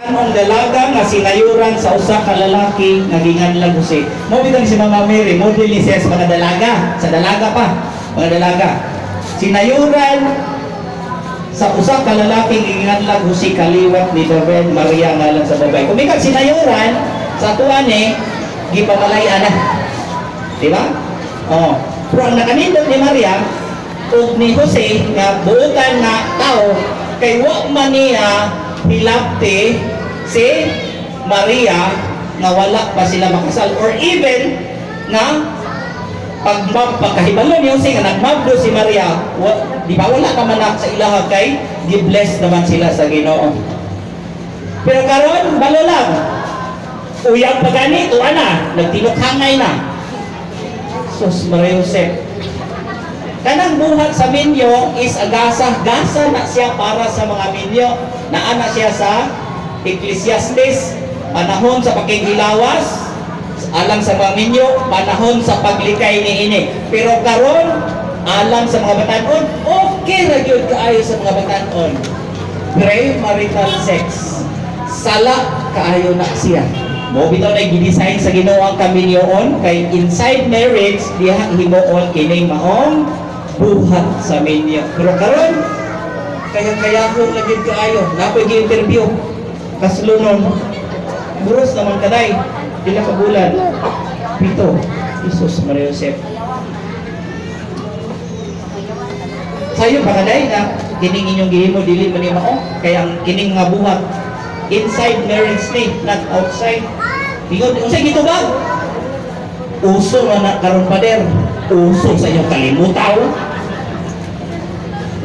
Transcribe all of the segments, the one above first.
Anong dalaga nga sinayuran sa usa ka lalaki nga ginganlang Jose. Mo bitang si Mama Mary, model ni siya sa mga dalaga, sa dalaga pa, mga dalaga. Sinayuran sa usa ka lalaki ginganlang Jose kaliwat ni Virgen Maria ngalan sa babay. Kung ikaw sinayuran sa tuwan gipamalayan na. Di ba? Oh, pero ang nakanindot ni Maria ug ni Jose nga buotan nga tao kay wa man niya hilapti si Maria nga wala pa sila makasal or even nga pagkahibalo niyo nga nagmabdo si Maria di ba wala ka manak sa ilaha kay gi-bless naman sila sa Ginoo. Pero karon balo lang uyang pagani tuwa na nagtinukhangay na sus Maria Joseph kanang buhat sa minyo is agasa-gasa na siya para sa mga minyo na ana siya sa Ecclesiastes, panahon sa pagkigilawas alang sa mga minyo, panahon sa paglikay niini. Pero karon alang sa mga batan-on, okay ra gyud kaayo sa mga batan-on. Premarital sex, sala kaayo na siya. Mo bitaw na gidesign sa Ginoo ang kaminyoon kay inside marriage diha himuon kining maong buhat sa minyo. Pero karon kaya-kayahon lagi kaayo. Napoy gi-interview kaslunon. Buros naman kaday. Pila ka bulan? 7. Jesus Maria Joseph. Sayo pa kaday na kining inyong gihimo dili man ni mao kay ang kining nga buhat inside marriage state, not outside. Ingon unsay gitubag? Uso na karon pader. Uso sa inyong kalimutaw.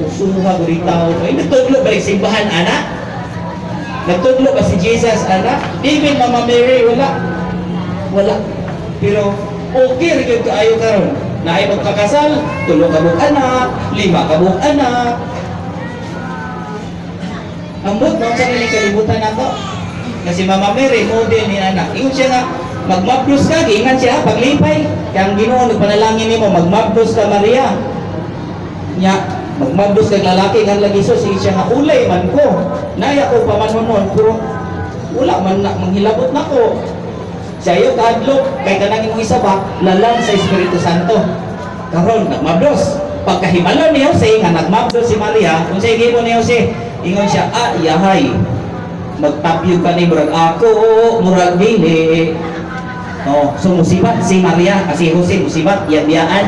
Usuha guritaw. Ay natudlo balik simbahan anak. Natudlo ba si Jesus anak? Even Mama Mary wala. Pero okay rin kaayo karon. Naay magpakasal, 3 ka buong anak, 5 ka buong anak. Ambot mo sa nilang kalibutan nato. Kasi Mama Mary model ni anak. Ingon siya nga magmabdos ka, ingat siya paglipay. Kaya ang Ginoo nagpanalangin nimo magmabdos ka Maria. Nya magmabdos kay lalaki nga lagi so siya nga ulay man ko. Naya ko pamanon pero wala man na manghilabot nako. Sayo kahadlok kay kanang imong isa ba lalang sa Espiritu Santo. Karon nagmabdos. Pagkahibalo ni Jose nga nagmabdos si Maria, unsay gihimo ni Jose? Ingon siya, yahay. Magtapyog ka ni murag ako, murag dili. Oh, so musibat si Maria kasi Jose musibat yan.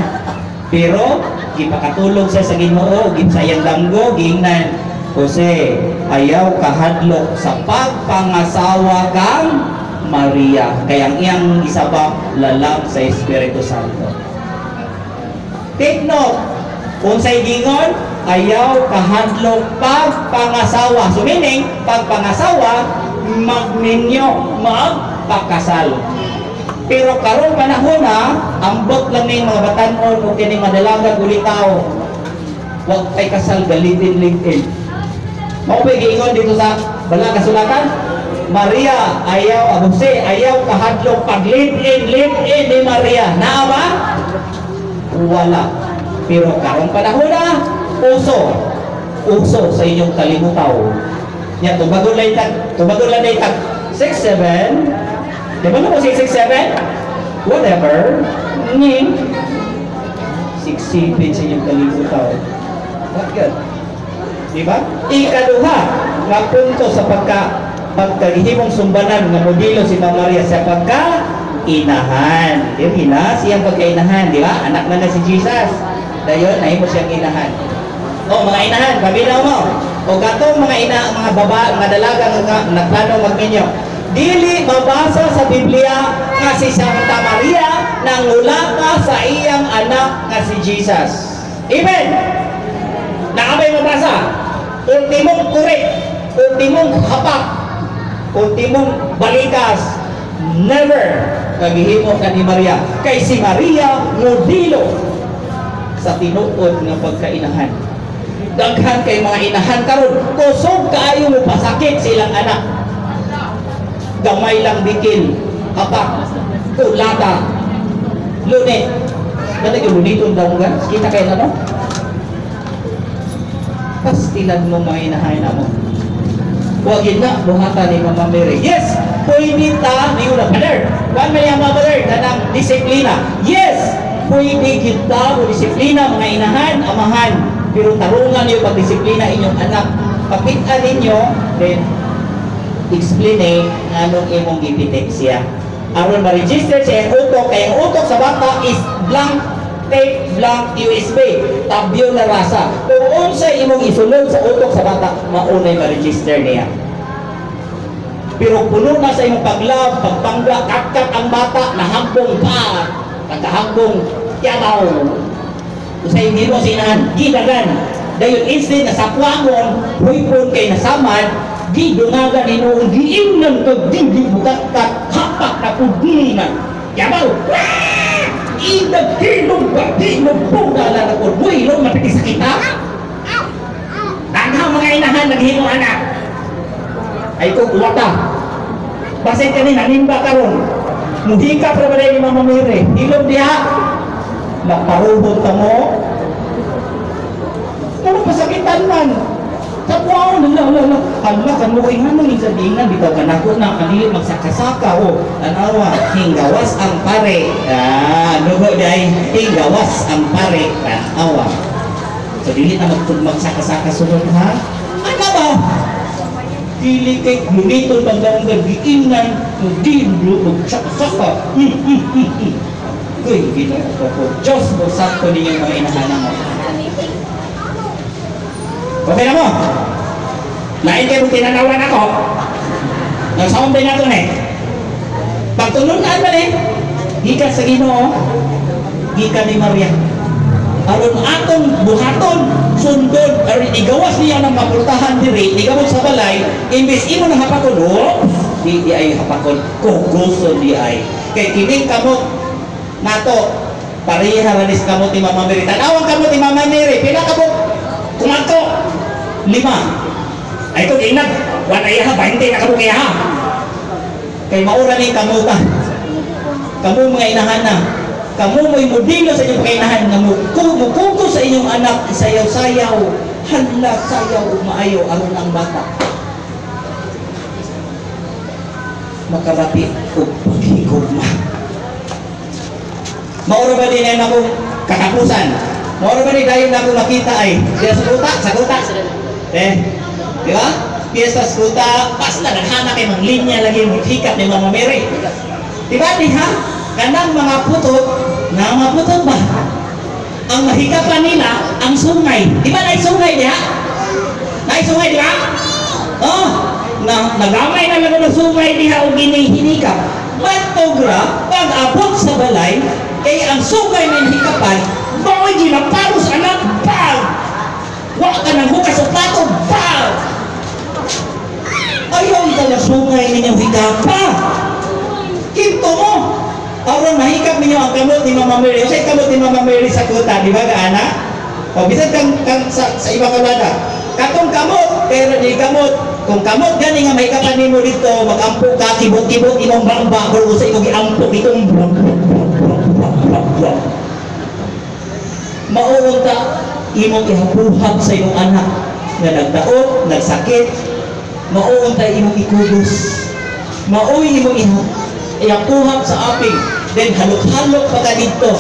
Pero gipakatulog siya sa Ginoo, ginsayang damgo, gingnan Jose, ayaw kahadlok sa pagpangasawa kang Maria. Kaya ang iyang isabak lalang sa Espiritu Santo. Take note, unsay gingon, ayaw kahadlok pagpangasawa. So meaning, pagpangasawa, magninyo, magpakasal. Pero karon panahon ambot lang ning mga batan-on o kining madalaga gulitaw. Wag tay kasal galitin-litin. Mao pa giingon dito sa balang kasulatan, Maria ayaw Jose ayaw kahadlok pag-live-in ni Maria. Naa ba? Wala. Pero karon panahon uso sa inyong kalimutaw. Nya tubagon lang 6-7. Di ba na po 6-7? Whatever. Nging 6-7 sa inyong kalimutaw. What good? Di ba? Ikaduha nga punto sa pagkagihimong sumbanan nga modelo si Mama Maria sa pagkainahan. Yung siyang pagkainahan, di ba? Anak na si Jesus. Dayon, nahimo siyang inahan. O mga inahan, pabilaw mo. O katong mga baba, mga dalaga nga nagplano magminyo. Dili mabasa sa Biblia nga si Santa Maria nangulata sa iyang anak nga si Jesus. Amen. Naabay mabasa. Ultimong correct, ultimong hapak, ultimong balikas. Never kagihimo ka ni Maria. Kay si Maria modelo sa tinuod nga pagkainahan. Daghan kay mga inahan karon kusog kaayo mo pasakit silang anak. Gamay lang bikin, hapak, kulata, lunit. Kaya yung lunitong daw nga, kita kayo na no? Pastilan mo mga inahay na mo. Huwag yun na, buhatan ni Mama Mary. Yes, pwede ta, ni una, brother. Kung may mga brother, tanang disiplina. Yes, pwede kita o disiplina, mga inahan, amahan. Pero tarungan niyo pagdisiplina inyong anak. Pakitaan ninyo, then, explain anong imong gipitik siya. Aron ma-register siya ang utok, kaya ang utok sa bata is blank tape, blank USB, tabyo na rasa. Kung unsa imong isulod sa utok sa bata, maunay ma-register niya. Pero puno na sa imong paglab, pagpangga, kakat ang bata, nahambong pa, nagkahambong, yabaw. Kung sa hindi mo sinahan, gidagan. Dahil instead na sakwangon, huipon kay nasamad, gidungagan inoong giingnan kag dili bukat-kat, hapak na pudinan. Yabaw! Idag hilong bati mo pugala na po. Uy, lo, mapiti sa kita? Daghaw mga inahan, naghimo anak. Ay ko, uwata. Basit ka ni, nanimba ka ron. Muhika pa ba ni Mama Mary? Hilong diha. Naparuhod ka mo. Ano pasakitan man? Wow, hala kan mo kay ngano ni sabingan bitaw kanako na kanili magsakasaka o anawa hinggawas ang pare. Dugo day hinggawas ang pare awa. So dili na magsakasaka sunod ha. Ano ba? Dili kay gunito pagdaong gagiinan dili magsakasaka. Kuy gito ko. Diyos mo sakto ninyo mga inahanan mo. Okay na mo? Lain kayo tinanawan ako. Nagsaon din nato eh. Pagtulungan ba eh? Gikan sa Ginoo, gikan ni Maria. Aron atong buhaton, sundon, aron igawas niya ng mapultahan diri, igawad sa balay, imbes imo na hapakon, di ay hapakon, kuguson di ay. Kay kining kamot nato, pareha ranis kamot ni Mama Mary. Tanawang kamot ni Mama Mary, pila kamot kumanto 5. Ay ito inag, wala iya ha, 20 na kamu kaya ha. Kay maura ni kamuta. Kamu mga inahan na. Kamu mo'y modelo sa inyong kainahan na mukuko sa inyong anak, sayaw-sayaw, hala sayaw, maayo, aron ang bata. Makarati o paghigugma. Maura ba din ay akong kakapusan? Maura ba din dahil na akong nakita ay siya sa kuta. Di ba? Piyesta sa kuta, basta naghana kay mga linya lagi yung hikap ni Mama Mary. Di ba diha? Kanang mga putot, na mga putot ba? Ang mahikapan nila, ang sungay. Di ba naisungay diha? Naisungay diha? Oh, nagamay na lang ng sungay diha o ginihinikap. Patogra, pag abot sa balay, kay ang sungay na hikapan, baway ginaparos anak, bag! Wala ka nang bukas sa plato, bag! Ayaw ito na sungay ninyong hikapa. Kinto mo. Aron mahikap ninyo ang kamot ni Mama Mary. O sa kamot ni Mama Mary sa kuta, di ba gaana? O bisan kang sa ibang kalada. Katong kamot, pero di kamot. Kung kamot gani nga mahikapan nimo dito, mag-ampo ka, kibot-kibot imong bangba, kung sa imong giampo itong maurong ta imong ihapuhab sa imong anak nga nagdaot, nagsakit, maurong ta imong ikubos, mauwi imong ihapuhab sa aping, then halok-halok pa ka dito.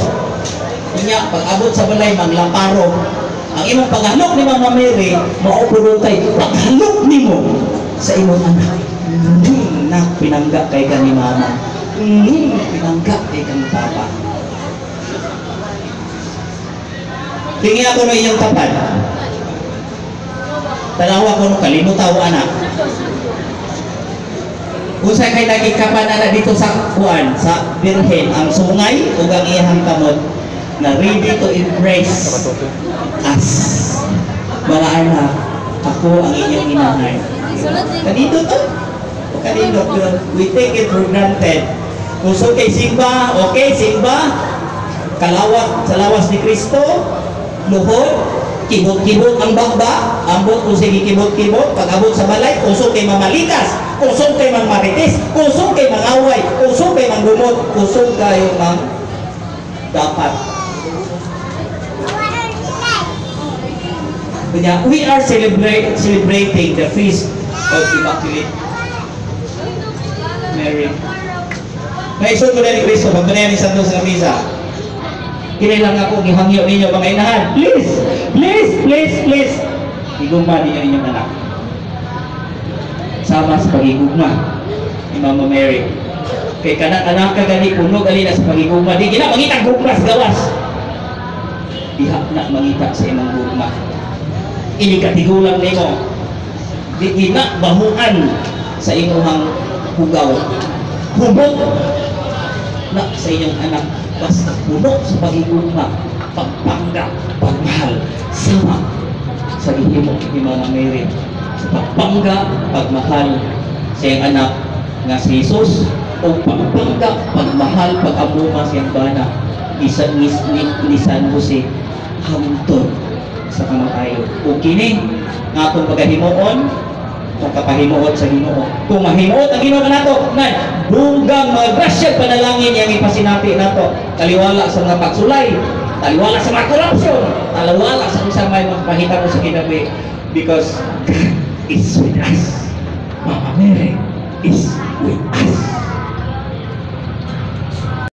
Kanya, pag-abot sa balay, maglamparo. Ang imong paghalok ni Mama Mary, maupulong tayo, paghalok ni mo sa imong anak. Na, pinangga kay ka ni Mama. Pinangga kay ka ni Papa. Tingin ako na inyong tapat. Tanawa ko nung kalimutaw anak. Usay kay nagikapan na dito sa kuan, sa Birhen, ang sungay o ang iyang kamot na ready to embrace us. Mga anak, ako ang inyong inahay. Kanito to? O kanito to? We take it for granted. Kung so kay Simba, okay, Simba, kalawat sa lawas ni Kristo, luhod, kibot-kibot ang bagba, ambot kung sige kibot-kibot, pag-abot sa balay, kusog kay mamalikas, kusog kay mamaritis, kusog kay mangaway, kusog kay manggumot, kusog kayo mang dapat. Kanya, we are celebrating the feast O si Immaculate Mary. Naisod ko na ni Cristo, pagmanayan ni Santos sa misa. Kinilang ako, gihangyo ninyo mga inahan. Please, please, please, please. Igugma ninyo inyong anak. Sama sa pagigugma ni Mama Mary. Kay kanak-anak ka gani, puno gali na sa pagigugma. Di gina, mangita gugma sa gawas. Diha na mangita sa imong gugma. Ini katigulang nimo. Di gina bahuan sa imong hugaw. Hubog na sa inyong anak. Basta puno sa pagigugma, pagpangga, pagmahal, sama sa gihimo ni Mama Mary. Sa pagpangga, pagmahal sa iyang anak nga si Jesus, o pagpangga, pagmahal, pag-amuma sa iyang bana ni San Jose hangtod sa kamatayon. O kini nga itong pagkahimuon, kung kapahimuot sa Ginoo. Kung mahimuot ang Ginoo nato, nay dugang mga grasya panalangin yang ipasinati nato. Taliwala sa mga pagsulay, taliwala sa mga korupsyon, taliwala sa usang may magpahita mo sa kinabi, because God is with us.